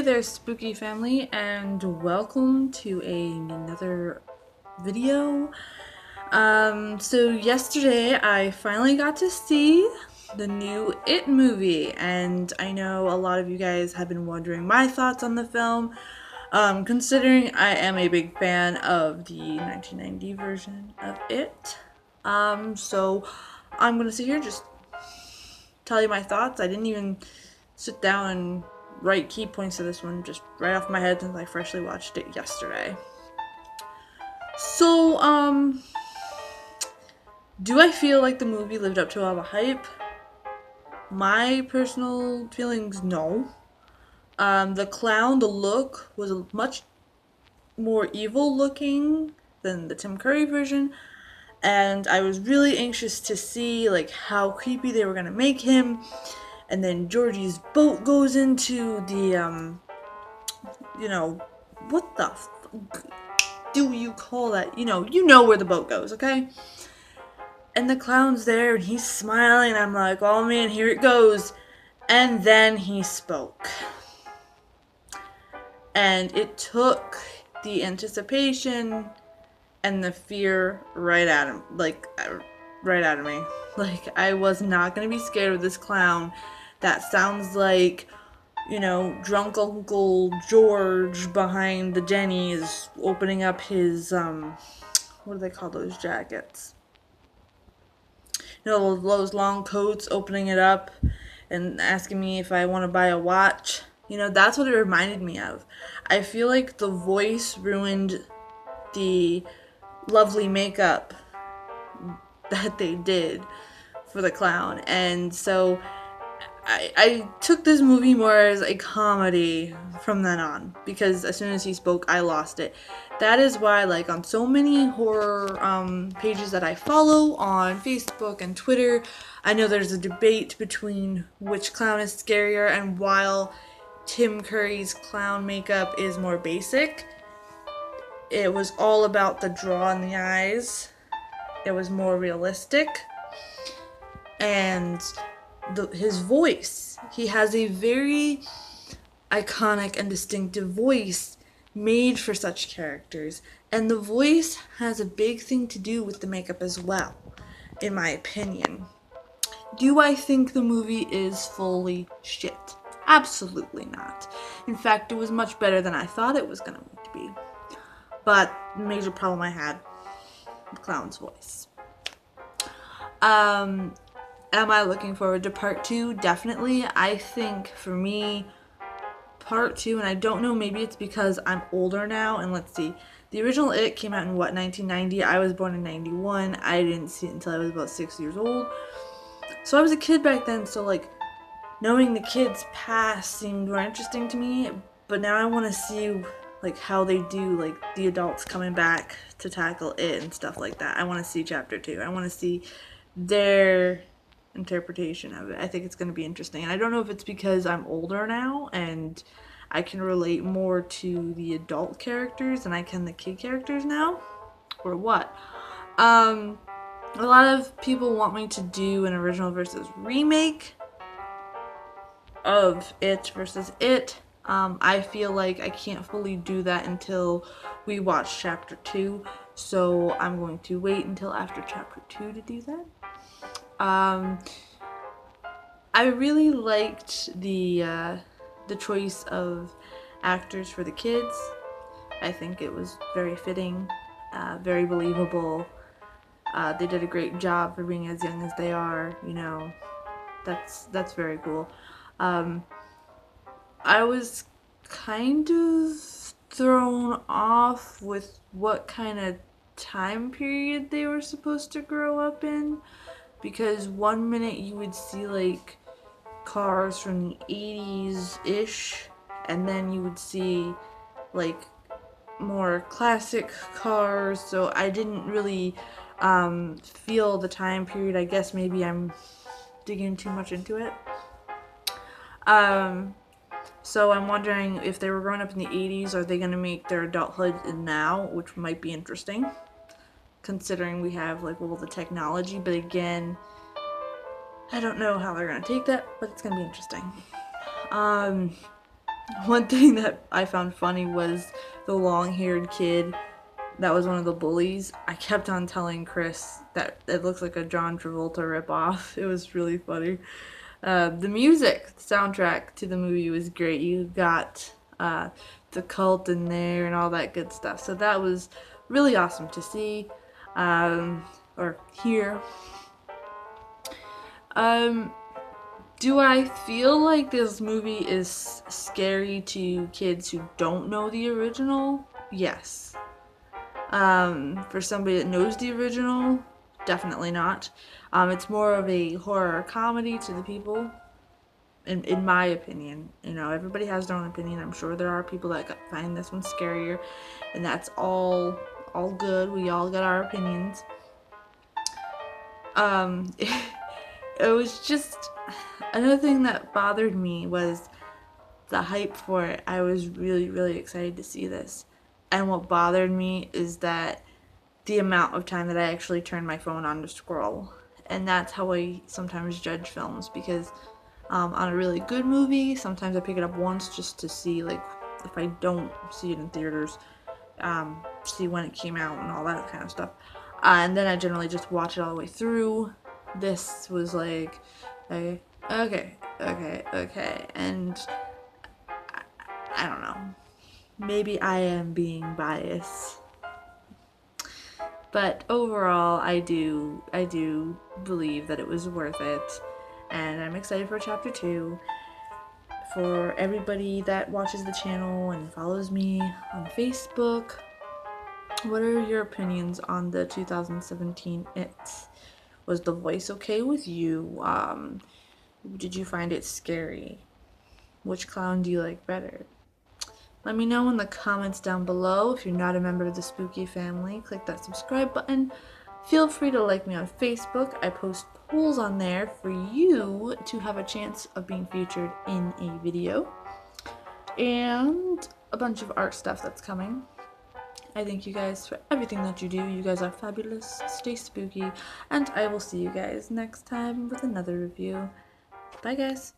there, spooky family, and welcome to another video. So yesterday I finally got to see the new It movie, and I know a lot of you guys have been wondering my thoughts on the film. Considering I am a big fan of the 1990 version of It. So I'm gonna sit here and just tell you my thoughts. I didn't even sit down and write key points to this one, just right off my head since I freshly watched it yesterday. So, do I feel like the movie lived up to all the hype? My personal feelings, no. The clown, the look, was much more evil looking than the Tim Curry version, and I was really anxious to see like how creepy they were gonna make him. And then Georgie's boat goes into the what the do you call that? You know where the boat goes, okay? And the clown's there and he's smiling. I'm like, oh man, here it goes. And then he spoke. And it took the anticipation and the fear right at him. Right out of me. Like, I was not going to be scared of this clown that sounds like, drunk Uncle George behind the Jennies opening up his, what do they call those jackets? Those long coats, opening it up and asking me if I want to buy a watch. That's what it reminded me of. I feel like the voice ruined the lovely makeup that they did for the clown. And so I took this movie more as a comedy from then on, because as soon as he spoke, I lost it. That is why, like, on so many horror pages that I follow on Facebook and Twitter, I know there's a debate between which clown is scarier, and while Tim Curry's clown makeup is more basic, it was all about the draw in the eyes. It was more realistic. And his voice. He has a very iconic and distinctive voice made for such characters. And the voice has a big thing to do with the makeup as well, in my opinion. Do I think the movie is fully shit? Absolutely not. In fact, it was much better than I thought it was going to be. But the major problem I had, the clown's voice. Am I looking forward to part 2? Definitely. I think for me, part 2, and I don't know, maybe it's because I'm older now, and let's see. The original It came out in 1990? I was born in 91. I didn't see it until I was about 6 years old. So I was a kid back then, so like knowing the kids past seemed more interesting to me, but now I want to see like how they do like the adults coming back to tackle it and stuff like that. I want to see chapter 2. I want to see their interpretation of it. I think it's going to be interesting. And I don't know if it's because I'm older now and I can relate more to the adult characters than I can the kid characters now, or what. A lot of people want me to do an original versus remake of It versus It. I feel like I can't fully do that until we watch chapter 2, so I'm going to wait until after chapter 2 to do that. I really liked the choice of actors for the kids. I think it was very fitting, very believable. They did a great job for being as young as they are. That's very cool. I was kind of thrown off with what kind of time period they were supposed to grow up in, because one minute you would see like cars from the 80s-ish, and then you would see like more classic cars, so I didn't really feel the time period. I guess maybe I'm digging too much into it. So I'm wondering if they were growing up in the 80s, are they going to make their adulthood now, which might be interesting, considering we have like all the technology. But again, I don't know how they're going to take that, but it's going to be interesting. One thing that I found funny was the long-haired kid that was one of the bullies. I kept on telling Chris that it looks like a John Travolta ripoff. It was really funny. The music, the soundtrack to the movie was great. You got the cult in there and all that good stuff. So that was really awesome to see or hear. Um, do I feel like this movie is scary to kids who don't know the original? Yes. For somebody that knows the original, definitely not. It's more of a horror comedy to the people, in my opinion. You know, everybody has their own opinion. I'm sure there are people that find this one scarier, and that's all good. We all got our opinions. It was just another thing that bothered me was the hype for it. I was really, really excited to see this. And what bothered me is that the amount of time that I actually turned my phone on to scroll. And that's how I sometimes judge films because on a really good movie, sometimes I pick it up once just to see, like, if I don't see it in theaters, see when it came out and all that kind of stuff. And then I generally just watch it all the way through. This was like, okay, okay. And I don't know. Maybe I am being biased. But overall, I do believe that it was worth it. And I'm excited for chapter 2. For everybody that watches the channel and follows me on Facebook, what are your opinions on the 2017 It? Was the voice okay with you? Did you find it scary? Which clown do you like better? Let me know in the comments down below. If you're not a member of the Spooky family, click that subscribe button. Feel free to like me on Facebook. I post polls on there for you to have a chance of being featured in a video. And a bunch of art stuff that's coming. I thank you guys for everything that you do. You guys are fabulous. Stay spooky. And I will see you guys next time with another review. Bye, guys.